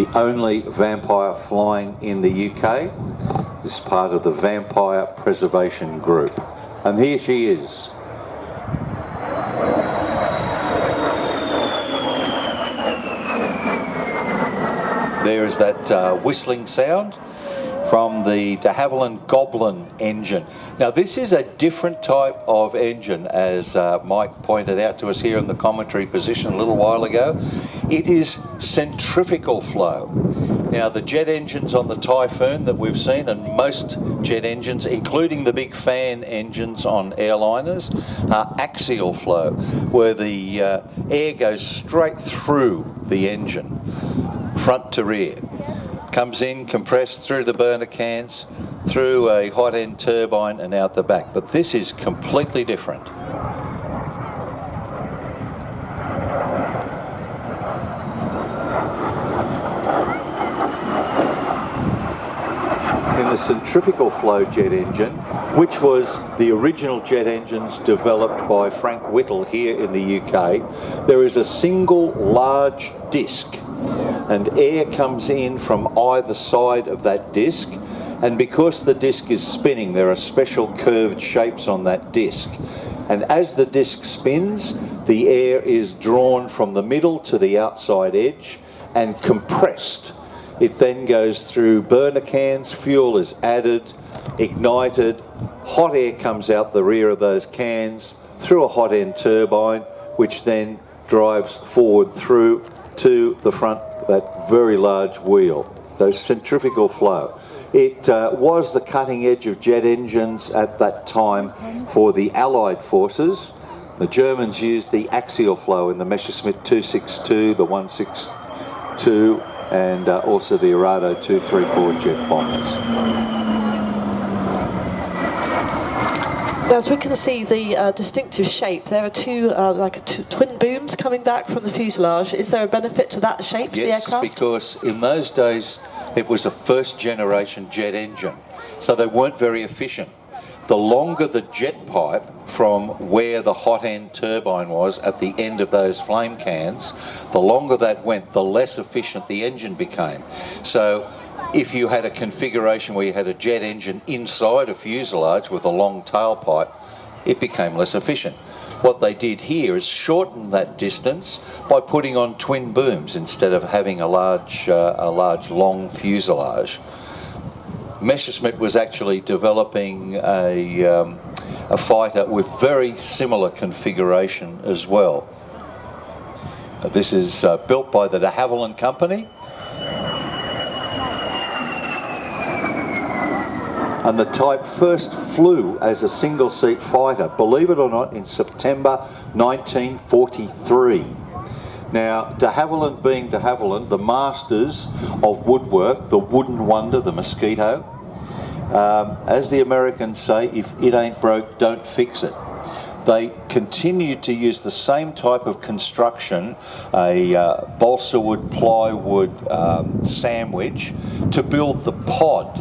The only vampire flying in the UK is part of the Vampire Preservation Group. And here she is. There is that whistling sound from the de Havilland Goblin engine. Now this is a different type of engine, as Mike pointed out to us here in the commentary position a little while ago. It is centrifugal flow. Now the jet engines on the Typhoon that we've seen, and most jet engines, including the big fan engines on airliners, are axial flow, where the air goes straight through the engine, front to rear. Comes in compressed through the burner cans, through a hot end turbine and out the back. But this is completely different. In the centrifugal flow jet engine, which was the original jet engines developed by Frank Whittle here in the UK, there is a single large disc, and air comes in from either side of that disc, and because the disc is spinning, there are special curved shapes on that disc, and as the disc spins, the air is drawn from the middle to the outside edge and compressed. It then goes through burner cans, fuel is added, ignited, hot air comes out the rear of those cans through a hot end turbine, which then drives forward through to the front, that very large wheel, those centrifugal flow. It was the cutting edge of jet engines at that time for the Allied forces. The Germans used the axial flow in the Messerschmitt 262, the 162, and also the Arado 234 jet bombers. As we can see the distinctive shape, there are two twin booms coming back from the fuselage. Is there a benefit to that shape, to the aircraft? Yes, because in those days it was a first generation jet engine, so they weren't very efficient. The longer the jet pipe from where the hot end turbine was at the end of those flame cans, the longer that went, the less efficient the engine became. So if you had a configuration where you had a jet engine inside a fuselage with a long tailpipe, it became less efficient. What they did here is shorten that distance by putting on twin booms instead of having a large long fuselage. Messerschmitt was actually developing a fighter with very similar configuration as well. This is built by the de Havilland Company. And the type first flew as a single-seat fighter, believe it or not, in September 1943. Now, de Havilland being de Havilland, the masters of woodwork, the wooden wonder, the Mosquito, as the Americans say, if it ain't broke, don't fix it. They continued to use the same type of construction, a balsa wood plywood sandwich, to build the pod